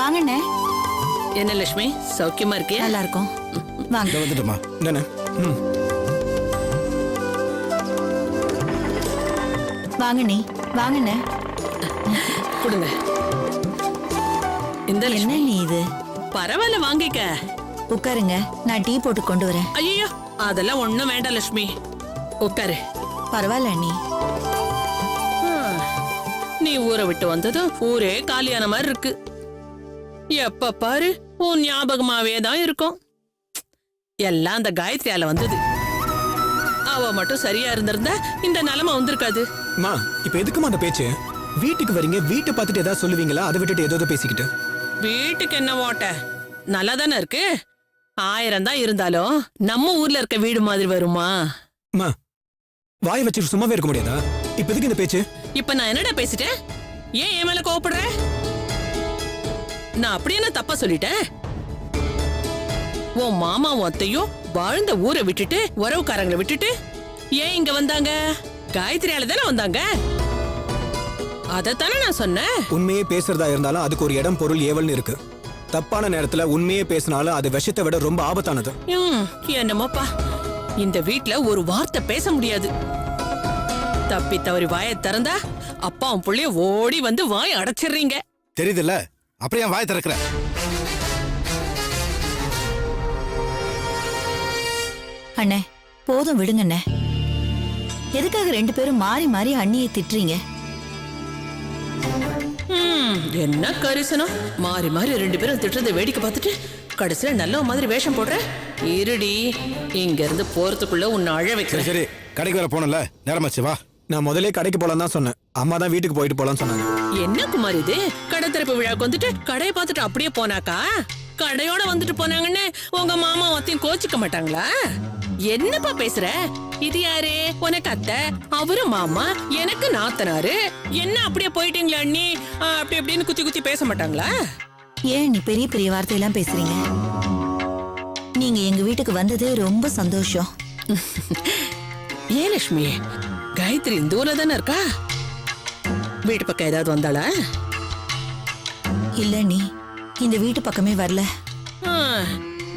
வாங்கண்ணே. என்ன லட்சுமி, சௌக்கியமா இருக்கியா? நல்லா இருக்கும். வாங்க. வந்துட்டோமா? என்னண்ணே? வாங்கண்ணே, வாங்கண்ணே. கொடுங்க. இந்த என்ன நீ இது? பரவாயில்ல, வாங்கிக்க. உட்காருங்க, நான் டீ போட்டு கொண்டு வரேன். ஐயோ, அதெல்லாம் ஒண்ணும் வேண்டாம் லட்சுமி, உட்காரு. பரவாயில்ல நீ. நீ ஊரை விட்டு வந்ததும் ஊரே காலியான மாதிரி இருக்கு. எப்ப பாரு உன் ஞாபகமாவே தான் இருக்கும். எல்லாம் அந்த காயத்ரியால வந்தது. அவ மட்டும் சரியா இருந்திருந்தா இந்த நிலைமை வந்திருக்காது. மா, இப்ப எதுக்குமா அந்த பேச்சு? வீட்டுக்கு வரீங்க, வீட்டை பார்த்துட்டு ஏதாவது சொல்லுவீங்களா? அதை விட்டுட்டு ஏதோ பேசிக்கிட்டு. வீட்டுக்கு என்ன ஓட்ட? நல்லா தானே இருக்கு. 1000 தான் இருந்தாலும் நம்ம ஊர்ல இருக்க வீடு மாதிரி வருமா? மா, வாய் வச்சுட்டு சும்மாவே இருக்க முடியாதா? இப்ப எதுக்கு இந்த பேச்சு? இப்ப நான் என்னடா பேசிட்டேன்? ஏன் என் மேல கோவப்படுற? நான் அப்படி என்ன தப்பா சொல்லிட்டேன்? உன் மாமா அத்தையும் வாழ்ந்த ஊரை விட்டுட்டு உறவுக்காரங்களை விட்டுட்டு ஏன் இங்க வந்தாங்க? காயத்ரியால தானே வந்தாங்க. அதத்தானே நான் சொன்னேன். உண்மையே பேசுறதா இருந்தாலும் அதுக்கு ஒரு இடம், பொருள், ஏவல்னு இருக்கு. தப்பான நேரத்துல உண்மையே பேசினாலும் அது விஷத்தை விட ரொம்ப ஆபத்தானது. என்னமோப்பா, இந்த வீட்ல ஒரு வார்த்தை பேச முடியாது. தப்பி தவறி வாயை திறந்தா அப்பாவும் புள்ளைய ஓடி வந்து வாய் அடைச்சிடுறீங்க. தெரியுதுல்ல, அப்படியே வாய் திறக்கிற. அண்ணே, போதும் விடுங்கண்ணே. எதுக்காக 2 பேரும் மாறி மாறி அண்ணியை திட்டுறீங்க? என்ன கரிசனம்? மாறி மாறி 2 பேரும் திட்டுறதை வேடிக்கை பார்த்துட்டு கடைசியில நல்ல மாதிரி வேஷம் போடுற. இருடி, இங்க இருந்து போறதுக்குள்ள உன்னை அழ வைக்கிறேன். சரி, கடைக்கு வர போனல, நேரமாச்சு, வா. நான் முதலே கடைக்கு போலாம் தான் சொன்னேன். அம்மா தான் வீட்டுக்கு போயிட்டு போலான்னு சொன்னாங்க. என்ன குமார் இது? கடை திறப்பு விழாக்கு வந்துட்டு கடையை பார்த்துட்டு அப்படியே போனாக்கா? கடையோட வந்துட்டு போனாங்கன்னு உங்க மாமா அத்தையும் கோச்சிக்க மாட்டாங்களா? என்னப்பா பேசுற? இது யாரு? உனக்கு அத்தை, அவரு மாமா, எனக்கு நாத்தனாரு. என்ன அப்படியே போயிட்டீங்களா அண்ணி? அப்படி அப்படின்னு குத்தி குத்தி பேச மாட்டாங்களா? ஏன் நீ பெரிய பெரிய வார்த்தையெல்லாம் பேசுறீங்க? நீங்க எங்க வீட்டுக்கு வந்ததே ரொம்ப சந்தோஷம். ஏன் லட்சுமி, காயத்ரி இந்த ஊர்ல தானே இருக்கா? வீட்டு பக்கம் ஏதாவது வந்தாளா? இல்ல நீ இந்த வீட்டு பக்கமே வரல.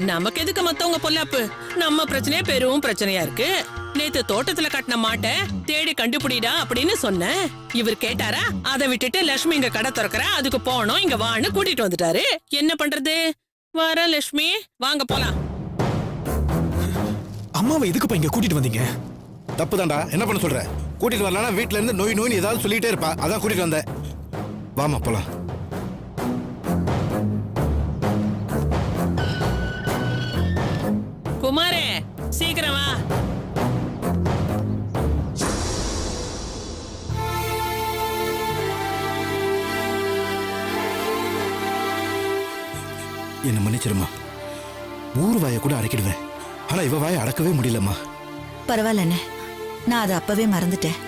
நமக்கு எதுக்கு மத்தவங்க பொல்லாப்பு? நம்ம பிரச்சனையே பெரும் பிரச்சனையா இருக்கு. நேத்து தோட்டத்துல கட்டின மாட்டை தேடி கண்டுபிடிடா அப்படின்னு சொன்னேன். இவர் கேட்டாரா? அதை விட்டுட்டு லட்சுமி இங்க கடை திறக்கிற, அதுக்கு போனோம், இங்க வான்னு கூட்டிட்டு வந்துட்டாரு. என்ன பண்றது? வர லட்சுமி, வாங்க போலாம். அம்மாவை எதுக்குப்பா இங்க கூட்டிட்டு வந்தீங்க? தப்பு தான்டா, என்ன பண்ண சொல்ற? கூட்டிட்டு வரலாம், வீட்டுல இருந்து நோய் நோய்னு ஏதாவது சொல்லிட்டே இருப்பா, அதான் கூட்டிட்டு வந்தேன். வாமா போலாம். குமாரே, சீக்கிரம் வா. என்ன மன்னிச்சிருமா. ஊர் வாயை கூட அடக்கிடுவேன், ஆனா இவ வாயை அடக்கவே முடியலம்மா. பரவாயில்லண்ணே, நான் அதை அப்பவே மறந்துட்டேன்.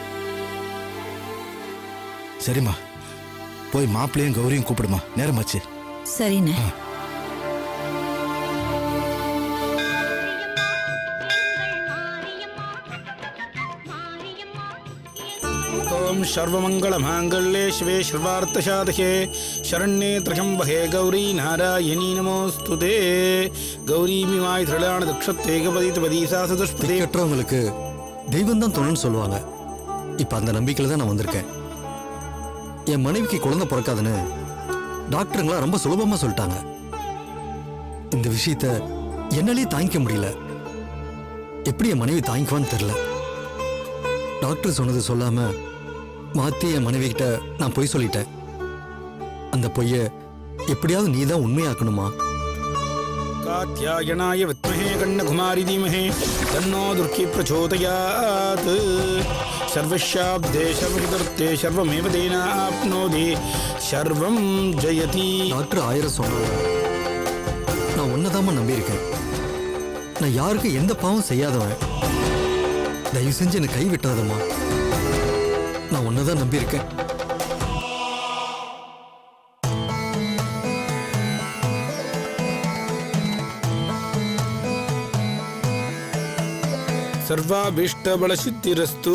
சரிம்மா, போய் மாப்பிள்ளையும் கௌரியும் கூப்பிடுமா, நேரமாச்சு. சரிண்ணே. ஓம் சர்வமங்கள மாங்கல்யே சிவே சர்வார்த்த சாதகே சரண்யே த்ரயம்பகே கௌரி நாராயணி நமோஸ்துதே. கௌரிமிவாய் திரளான தக்ஷத்தேகபதிபதி சாசதுஷ்பதே. கற்றவங்களுக்கு தெய்வம் தான் துணைன்னு சொல்லுவாங்க. இப்போ அந்த நம்பிக்கையில் தான் நான் வந்திருக்கேன். என் மனைவிக்கு குழந்தை பிறக்காதுன்னு டாக்டருங்களா ரொம்ப சுலபமாக சொல்லிட்டாங்க. இந்த விஷயத்த என்னாலேயே தாங்கிக்க முடியல. எப்படி என் மனைவி தாங்கிக்குவான்னு தெரியல. டாக்டர் சொன்னது சொல்லாம மாத்தி என் மனைவி கிட்ட நான் பொய் சொல்லிட்டேன். அந்த பொய்ய எப்படியாவது நீ தான் உண்மையாக்கணுமா? காத்யாயனாய வித்மஹே கண்ணகுமாரி தீமஹே தன்னோ துர்க்கி பிரச்சோதயாத். சர்வஸ்யாப்தே சர்வகிதர்த்தே சர்வமேவ தேனாப்னோதி சர்வம் ஜெயதி. டாக்டர் 1000 சொன்னாங்க, நான் ஒன்னதாம நம்பியிருக்கேன். நான் யாருக்கும் எந்த பாவம் செய்யாதவன். தயவு செஞ்சு என்னை கை விட்டாதம்மா. நான் ஒன்னதான் நம்பியிருக்கேன். सर्वाभीष्टबल सिद्धिरस्तु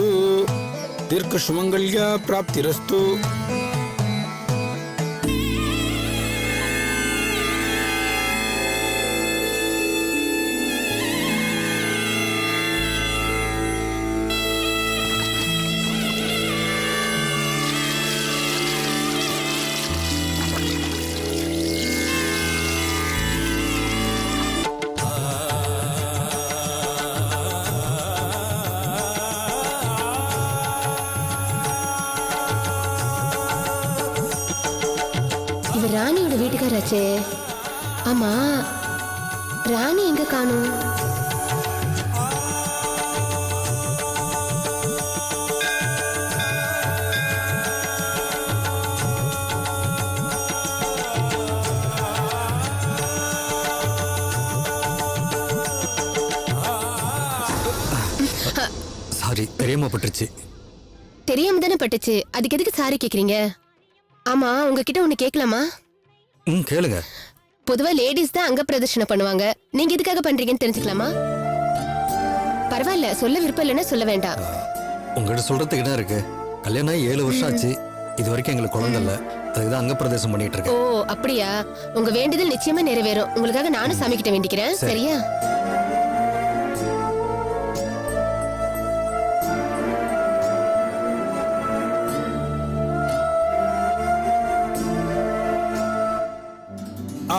दीर्घ सुमंगल्या प्राप्तिरस्तु. வீட்டுக்காராச்சே. ஆமா, ராணி எங்க காணோம்? சாரி, தெரியாம பட்டுருச்சு. தெரியாம தானே பட்டுச்சு, அதுக்கு எதுக்கு சாரி கேக்குறீங்க? ஆமா, உங்ககிட்ட ஒண்ணு கேட்கலாமா? கேளுங்க. பொதுவா லேடிஸ் தான் அங்க பிரதர்ஷனம் பண்ணுவாங்க, நீங்க எதுக்காக பண்றீங்கன்னு தெரிஞ்சுக்கலாமா? பரவாயில்ல, சொல்ல விருப்பம் இல்லைன்னா சொல்ல வேண்டாம். உங்ககிட்ட சொல்றதுக்கு என்ன இருக்கு? கல்யாணம் ஆகி 7 வருஷம் ஆச்சு, இது வரைக்கும் எங்களுக்கு குழந்தை இல்ல. அதுக்குதான் அங்க பிரதேசம் பண்ணிட்டு ஓ இருக்கேன். அப்படியா? உங்க வேண்டுதல் நிச்சயமா நிறைவேறும். உங்களுக்காக நானும் சாமி கிட்ட வேண்டிக்கிறேன். சரியா?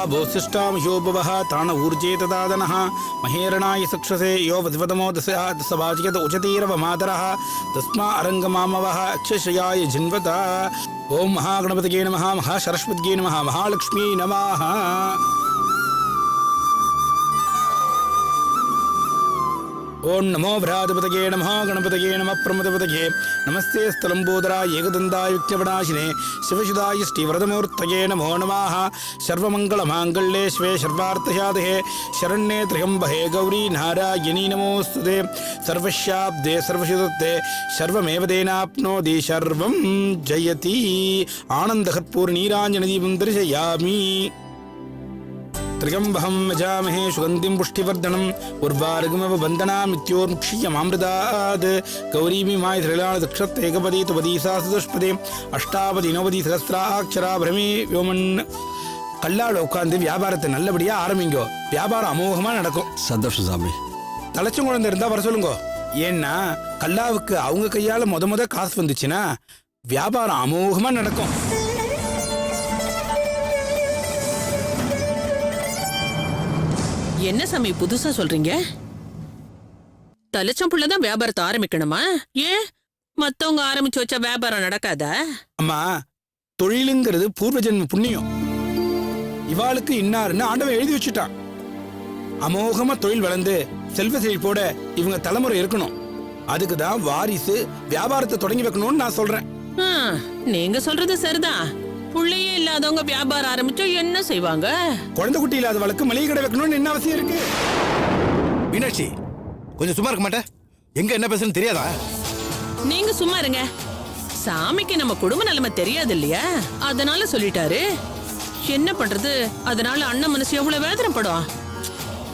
आभोसिष्टां यो भवः तान ऊर्जे तदादनः महेरणाय सक्षसे यो वधिवतमो दशवाचिकत उचतीरव मातरः तस्मा अरङ्गमामवः अक्षशयाय जिन्वता. ओम महागणपतये नमः, महासरस्वत्यै नमः, महालक्ष्मी नमः. ओम नमो भ्रातपतये नमः, गणपतये नमः, प्रमदपतये नमस्ते स्थलंबोदराय एकदन्ताय विघ्नविनाशिने शिवसुधाय श्रीवरदमूर्तये नमो नमः. सर्वमङ्गलमाङ्गल्ये शिवे सर्वार्थसाधके शरण्ये त्र्यम्बके गौरी नारायणी नमोस्तुते. सर्वशाब्दे सर्वशुद्धे सर्वमेव तेनाप्नोति सर्वं जयति. आनन्दकर्पूरनीराञ्जनदीपं दर्शयामि. त्र्यम्बकं यजामहे सुगन्धिं पुष्टिवर्धनम् उर्वारुकमिव बन्धनामित्योर्मुक्षीयमामृतात्. गौरीमीमाय त्रिलालदक्षत्रेकपदी तुपदी सहस्रदुष्पदे अष्टापदी नवपदी सहस्राक्षरा பிரமே யோமன். கல்லாட உட்காந்து வியாபாரத்தை நல்லபடியா ஆரம்பிங்கோ, வியாபாரம் அமோகமா நடக்கும். சந்தோஷம் சாமி. தலைச்சும் குழந்தை இருந்தா வர சொல்லுங்க. ஏன்னா கல்லாவுக்கு அவங்க கையால முத காசு வந்துச்சுன்னா வியாபாரம் அமோகமா நடக்கும். என்ன சாமி புதுசா சொல்றீங்க? தலைச்சம் புள்ளதான் வியாபாரத்தை ஆரம்பிக்கணுமா? ஏன் மத்தவங்க ஆரம்பிச்சு வச்சா வியாபாரம் நடக்காதா? அம்மா, தொழிலுங்கிறது பூர்வ ஜென்ம புண்ணியம். இவாளுக்கு இன்னாருன்னு ஆண்டவன் எழுதி வச்சுட்டான். அமோகமா தொழில் வளர்ந்து செல்வ செழிப்போட இவங்க தலைமுறை இருக்கணும். அதுக்குதான் வாரிசு வியாபாரத்தை தொடங்கி வைக்கணும்னு நான் சொல்றேன். நீங்க சொல்றது சரிதான். புள்ளையே இல்லாதவங்க வியாபாரம் ஆரம்பிச்சா என்ன செய்வாங்க? குழந்தை குட்டி இல்லாதவளுக்கு மளிகை கடை வைக்கணும்னு என்ன அவசியம் இருக்கு? மீனாட்சி, கொஞ்சம் சும்மா இருக்க மாட்டேன். எங்க என்ன பேசுன்னு தெரியாதா? நீங்க சும்மா இருங்க. சாமிக்கு நம்ம குடும்ப நிலைமை தெரியாது இல்லையா, அதனால சொல்லிட்டாரு. என்ன பண்றது? அதனால அண்ணன் மனசு எவ்வளவு வேதனைப்படும்.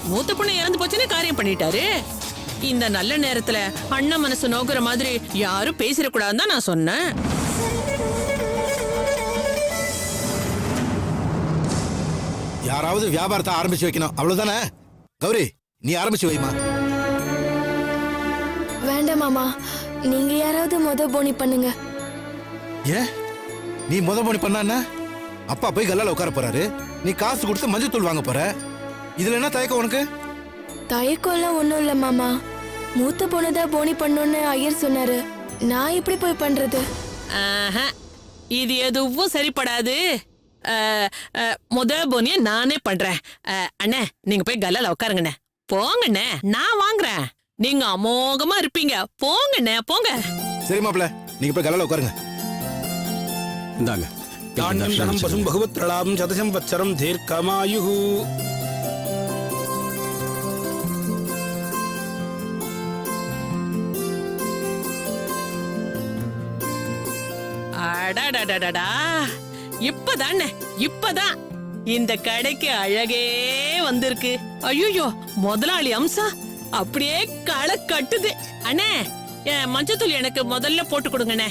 மூத்த பொண்ணு இறந்து போச்சுன்னு காரியம் பண்ணிட்டாரு. இந்த நல்ல நேரத்துல அண்ணன் மனசு நோக்குற மாதிரி யாரும் பேசிடக்கூடாதுன்னு தான் நான் சொன்னேன். யாராவது வியாபாரத்தை ஆரம்பிச்சு வைக்கணும், அவ்வளவுதானே? கௌரி, நீ ஆரம்பிச்சு வைமா. வேண்டாம் மாமா, நீங்க யாராவது போனி பண்ணுங்க. ஏன் நீ போனி பண்ணா அப்பா போய் கல்லால உட்கார போறாரு, நீ காசு கொடுத்து மஞ்சள் தூள் வாங்க போற. இதுல என்ன தயக்கம் உனக்கு? தயக்கம் எல்லாம் ஒண்ணும் இல்ல மாமா. மூத்த பொண்ணுதான் போனி பண்ணணும்னு ஐயர் சொன்னாரு. நான் எப்படி போய் பண்றது? இது எதுவும் சரிப்படாது. முத போனிய நானே பண்றேன். அண்ணே, நீங்க போய் கல்லால உட்காருங்கண்ணே. போங்கண்ணே, நான் வாங்குறேன். நீங்க அமோகமா இருப்பீங்க. போங்கண்ணே, போங்க. சரி மாப்ள, நீங்க போய் கல்லால உட்காருங்க. இந்தாங்க. தானியம் தனம் பசும் பகுவத்ரளாம் சதசம் வத்சரம் தீர்க்கமாயுஹு. அடடடடடா, இப்பதான் இந்த கடைக்கு அழகே வந்திருக்கு. ஐயோ, முதலாளி அம்சா அப்படியே களை கட்டுது. அண்ணே, மஞ்சத்தூள் எனக்கு முதல்ல போட்டு கொடுங்கண்ணே.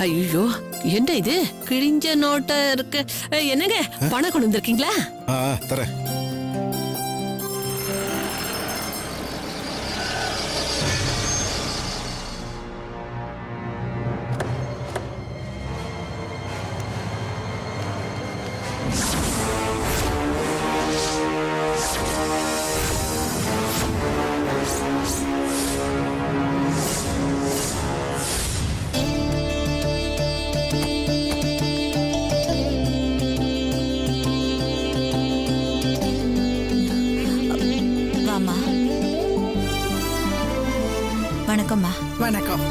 ஐயோ, என்ன இது கிழிஞ்ச நோட்டா இருக்கு? என்னங்க, பணம் கொண்டு வந்திருக்கீங்களா? தரேன். வணக்கம்மா. வணக்கம்.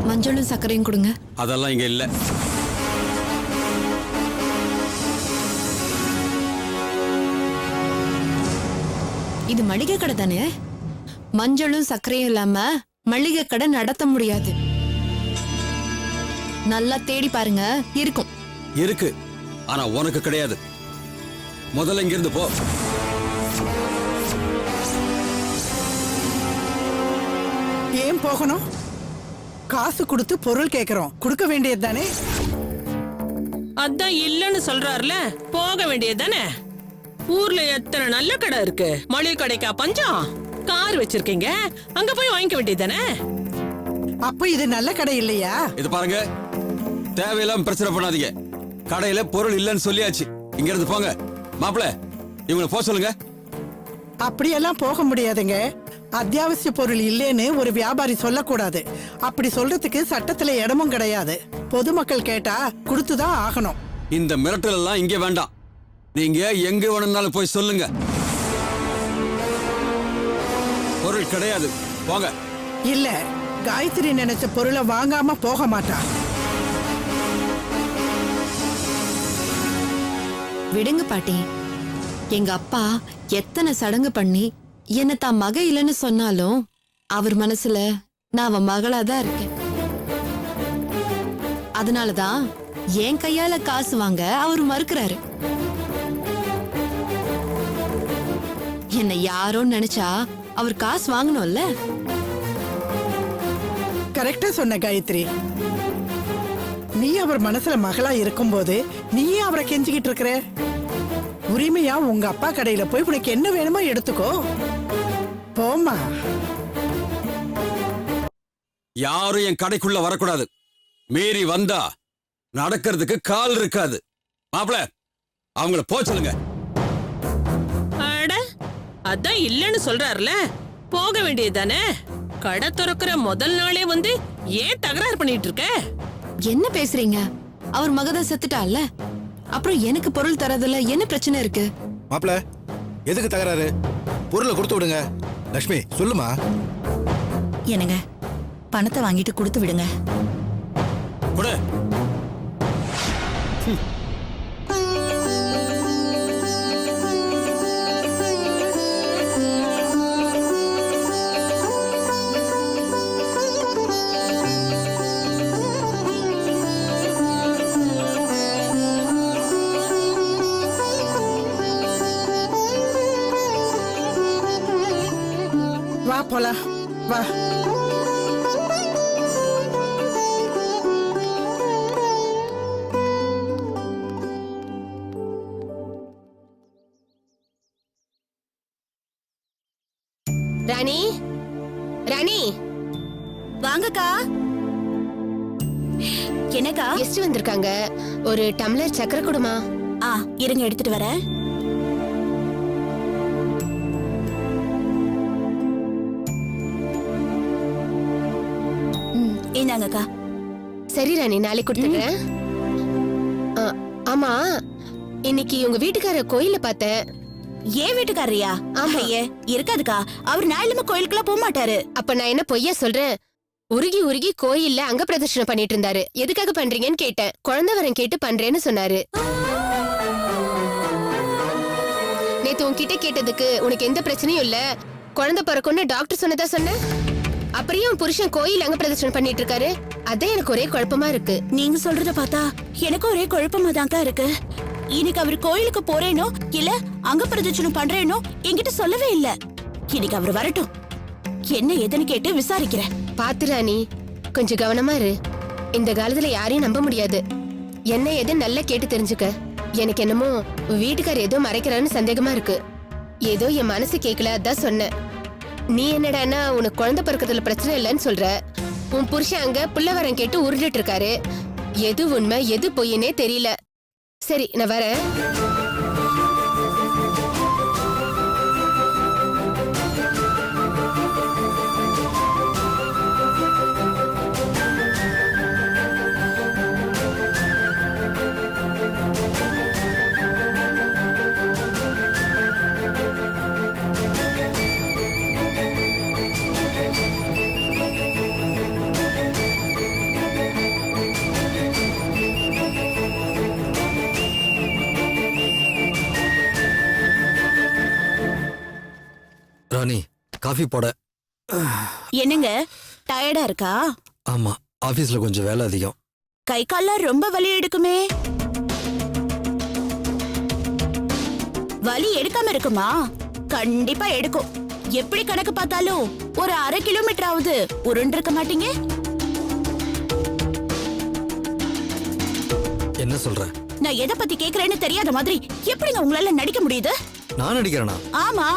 மஞ்சளும் சர்க்கரையும் கொடுங்க. அதெல்லாம் இங்க இல்ல. இது மளிகை கடை தானே? மஞ்சளும் சர்க்கரையும் இல்லாம மளிகை கடை நடத்த முடியாது. நல்லா தேடி பாருங்க, இருக்கும். இருக்கு, ஆனா உனக்கு கிடையாது. முதல்ல இங்க இருந்து போ. ஏன் போகணும்? காசு கொடுத்து பொருள் கேக்குறோம், கொடுக்க வேண்டியது தானே? அதான் இல்லன்னு சொல்றாருல, போக வேண்டியது தானே. ஊர்ல எத்தனை நல்ல கடை இருக்கு. மளிகை கடைக்கா பஞ்சம்? கார் வச்சிருக்கீங்க, அங்க போய் வாங்கிக்க வேண்டியது தானே. அப்ப இது நல்ல கடை இல்லையா? இது பாருங்க, தேவையில்லாம பிரச்சனை பண்ணாதீங்க. கடையில பொருள் இல்லைன்னு சொல்லியாச்சு. இங்க இருந்து போங்க. மாப்பிள்ள, இவங்களை போக சொல்லுங்க. அப்படியெல்லாம் போக முடியாதுங்க. அத்தியாவசிய பொருள் இல்லைன்னு ஒரு வியாபாரி சொல்லக்கூடாது. அப்படி சொல்றதுக்கு சட்டத்துல இடமும் கிடையாது. பொதுமக்கள் கேட்டா கொடுத்துதான் ஆகணும். இந்த மிரட்டல் எல்லாம் இங்க வேண்டாம். நீங்க எங்க வேணும்னாலும் போய் சொல்லுங்க. பொருள் கிடையாது, போங்க. இல்ல, காயத்ரி நினைச்ச பொருளை வாங்காம போக மாட்டா. விடுங்க பாட்டி. எங்க அப்பா எத்தனை சடங்கு பண்ணி என்ன தான் மக இல்லைன்னு சொன்னாலும் அவர் மனசுல நான் அவன் மகளாதான் இருக்கேன். அதனாலதான் என் கையால காசு வாங்க அவர் மறுக்கிறாரு. என்ன யாரோ நினைச்சா அவர் காசு வாங்கணும்ல. கரெக்டா சொன்ன காயத்ரி. நீ அவர் மனசுல மகளா இருக்கும்போது நீயே அவரை கெஞ்சிக்கிட்டு இருக்கிற. உரிமையா உங்க அப்பா கடையில போய் உனக்கு என்ன வேணுமோ எடுத்துக்கோ, போமா. யாரும் என் கடைக்குள்ள வரக்கூடாது. மீறி வந்தா நடக்கிறதுக்கு கால் இருக்காது. மாப்பிள்ள, அவங்கள போக சொல்லுங்க. அட, அதான் இல்லன்னு சொல்றாருல, போக வேண்டியது தானே. கடை திறக்கிற முதல் நாளே வந்து ஏன் தகராறு பண்ணிட்டு இருக்க? என்ன பேசுறீங்க? அவர் மகதான் செத்துட்டால, அப்புறம் எனக்கு பொருள் தரதுல என்ன பிரச்சனை இருக்கு? மாப்பிள, எதுக்கு தகராறு? பொருளை கொடுத்து விடுங்க. லட்சுமி, சொல்லுமா. என்னங்க, பணத்தை வாங்கிட்டு கொடுத்து விடுங்க. கொடு. வா போலாம், வா. ராணி, ராணி, வாங்கக்கா. என்னக்கா? கெஸ்ட் வந்திருக்காங்க. ஒரு டம்ளர் சக்கரை கொடுமா. இருங்க, எடுத்துட்டு வரேன். இந்தாங்கக்கா. சரி ராணி, நாளைக்கு கொடுத்துக்கிறேன். ஆமா, இன்னைக்கு உங்க வீட்டுக்கார கோயில பார்த்தேன். ஏன் வீட்டுக்காரியா? ஐயே, இருக்காதுக்கா. அவர் ஞாயிற்றுக்கிழமை கோயிலுக்குலாம் போக மாட்டாரு. அப்ப நான் என்ன பொய்யா சொல்றேன்? உருகி உருகி கோயில்ல அங்க பிரதர்ஷனம் பண்ணிட்டு இருந்தாரு. எதுக்காக பண்றீங்கன்னு கேட்டேன். குழந்தை வரம் கேட்டு பண்றேன்னு சொன்னாரு. நேத்து உன்கிட்ட கேட்டதுக்கு உனக்கு எந்த பிரச்சனையும் இல்ல, குழந்தை பிறக்கும்னு டாக்டர் சொன்னதா சொன்ன. அப்படியே உன் புருஷன் கோயில் அங்க பிரதர்ஷனம் பண்ணிட்டு இருக்காரு. அதான் எனக்கு ஒரே குழப்பமா இருக்கு. நீங்க சொல்றத பார்த்தா எனக்கு ஒரே குழப்பமா தான்க்கா இருக்கு. இன்னைக்கு அவர் கோயிலுக்கு போறேனோ இல்ல அங்க பிரதட்சணம் பண்றேனோ என்கிட்ட சொல்லவே இல்ல. இன்னைக்கு அவர் வரட்டும், என்ன ஏதுன்னு கேட்டு விசாரிக்கிறேன். பாத்து ராணி, கொஞ்சம் கவனமா இரு. இந்த காலத்துல யாரையும் நம்ப முடியாது. என்ன ஏது நல்லா கேட்டு தெரிஞ்சுக்க. எனக்கு என்னமோ வீட்டுக்கார ஏதோ மறைக்கிறான்னு சந்தேகமா இருக்கு. ஏதோ என் மனசு கேட்கல, அதான் சொன்னேன். நீ என்னடான்னா உனக்கு குழந்தை பிறக்கிறதுல பிரச்சனை இல்லைன்னு சொல்ற. உன் புருஷன் அங்க புள்ள வரம் கேட்டு உருண்டுட்டு இருக்காரு. எது உண்மை எது பொய்னே தெரியல. சரி, நான் வரேன். காஃபி போட. என்னங்க டயர்டா இருக்கா? ஆமா, ஆபீஸ்ல கொஞ்சம் வேலை அதிகம். கை கால்லாம் ரொம்ப வலி எடுக்குமே. வலி எடுக்காம இருக்குமா? கண்டிப்பா எடுக்கும். எப்படி கணக்கு பார்த்தாலும் ஒரு 1/2 கிலோமீட்டர் ஆகுது உருண்டு இருக்க மாட்டீங்க? என்ன சொல்ற? நான் எதை பத்தி கேக்குறேன்னு தெரியாத மாதிரி எப்படிங்க உங்களால நடிக்க முடியுது? நான் நடிக்கிறேனா? ஆமா.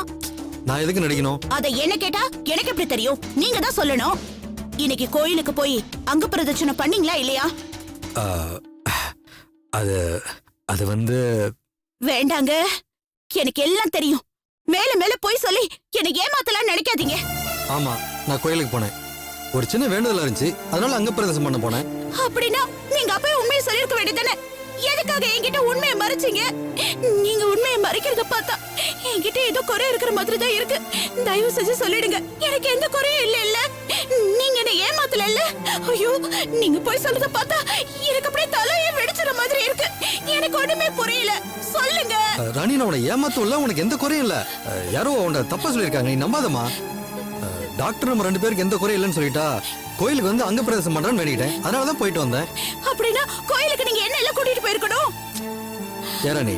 நான் எதுக்கு நடிக்கணும்? அத என்ன கேட்டா எனக்கு எப்படி தெரியும்? நீங்க தான் சொல்லணும். இன்னைக்கு கோயிலுக்கு போய் அங்க பிரதட்சணை பண்ணீங்களா இல்லையா? ஆ, அது அது வந்து வேண்டாங்க, எனக்கு எல்லாம் தெரியும். மேல மேல போய் சொல்லி எனக்கு ஏமாத்தலாம் நினைக்காதீங்க. ஆமா, நான் கோயிலுக்கு போனேன். ஒரு சின்ன வேண்டுதல் இருந்துச்சு, அதனால அங்க பிரதேசம் பண்ண போனேன். அப்படின்னா நீங்க அப்பவே உண்மையை சொல்லிருக்க வேண்டியதானே? எதுக்காக என்கிட்ட உண்மையை மறைச்சீங்க? நீங்க உண்மையை மறைக்கிறத பார்த்தா என்கிட்ட ஏதோ குறை இருக்கிற மாதிரி தான் இருக்கு. தயவு செஞ்சு சொல்லிடுங்க, எனக்கு எந்த குறையும் இல்ல. இல்ல நீங்க என்ன ஏமாத்தல இல்ல? ஐயோ, நீங்க போய் சொல்றத பார்த்தா எனக்கு அப்படியே தலையே வெடிச்சுற மாதிரி இருக்கு. எனக்கு ஒண்ணுமே புரியல, சொல்லுங்க. ராணி, நான் உன்னை ஏமாத்தல, உனக்கு எந்த குறையும் இல்ல. யாரோ உன்னை தப்பா சொல்லியிருக்காங்க, நீ நம்பாதம்மா. டாக்டர் நம்ம 2 பேருக்கு எந்த குறையும் இல்லைன்னு சொல்லிட்டா கோயிலுக்கு வந்து அங்க பிரதேசம் பண்றேன்னு வேண்டிக்கிட்டேன். அதனாலதான் போயிட்டு வந்தேன். அப்படின்னா கோயிலுக்கு நீங்க என்ன எல்லாம் கூட்டிட்டு போயிருக்கணும். ஏராணி,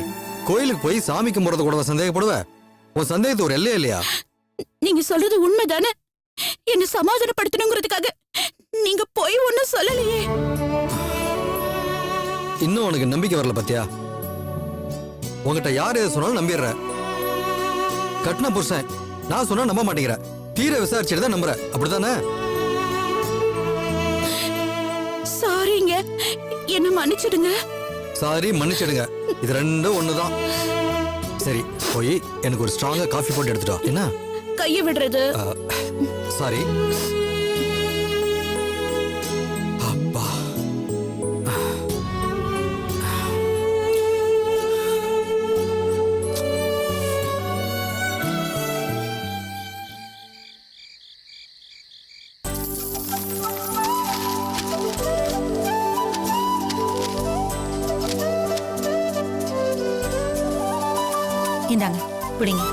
கோயிலுக்கு போய் சாமி கும்பிடுறது கூட சந்தேகப்படுவ? உன் சந்தேகத்து ஒரு எல்லையே இல்லையா? நீங்க சொல்றது உண்மைதானே? என்ன சமாதானப்படுத்தணுங்கிறதுக்காக நீங்க போய் ஒண்ணும் சொல்லலையே. இன்னும் உனக்கு நம்பிக்கை வரல பத்தியா? உங்ககிட்ட யார் எதை சொன்னாலும் நம்பிடுற. கட்டின புருஷன் நான் சொன்னா நம்ப மாட்டேங்கிற. தீர விசாரிச்சுட்டு தான் நம்புற, அப்படித்தானே? சாரிங்க, என்ன மன்னிச்சிடுங்க. சாரி, மன்னிச்சிடுங்க. இது ரெண்டும் ஒண்ணுதான். சரி, போய் எனக்கு ஒரு ஸ்ட்ராங்கா காஃபி போட்டு எடுத்துட்டா என்ன? கையை விடுறது. சாரி. அப்பா, இந்தாங்க பிடிங்க.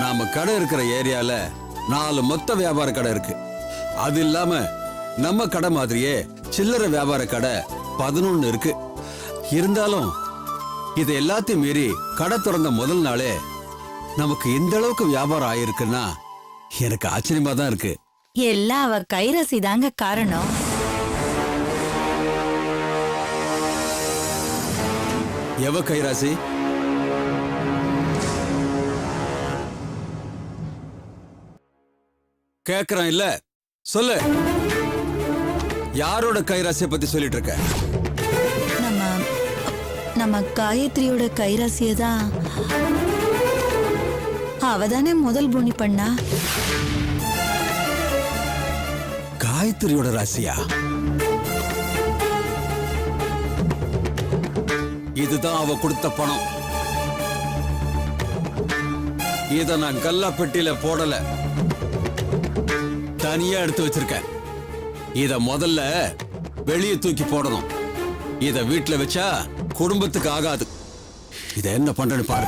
நாம கடை இருக்கிற ஏரியால 4 மொத்த வியாபார கடை இருக்கு. அது இல்லாம நம்ம கடை மாதிரியே சில்லறை வியாபார கடை 11 இருக்கு. இருந்தாலும் இது எல்லாத்தையும் மீறி கடை திறந்த முதல் நாளே நமக்கு இந்த அளவுக்கு வியாபாரம் ஆயிருக்குன்னா எனக்கு ஆச்சரியமா தான் இருக்கு. எல்லாம் அவ கைராசி தாங்க காரணம். எவ கைராசி? கேக்குறான் இல்ல, சொல்லு. யாரோட கைராசியை பத்தி சொல்லிட்டு இருக்க? நம்ம காயத்ரியோட கைராசிய தான். அவதானே முதல் பூனி பண்ணா. காயத்ரியோட ராசியா? இதுதான் அவ கொடுத்த பணம். இத நான் கல்லா பெட்டியில போடல, தனியா எடுத்து வச்சிருக்கேன். இத முதல்ல வெளியே தூக்கி போடணும். இத வீட்டுல வச்சா குடும்பத்துக்கு ஆகாது. இத என்ன பண்றேன்னு பாரு.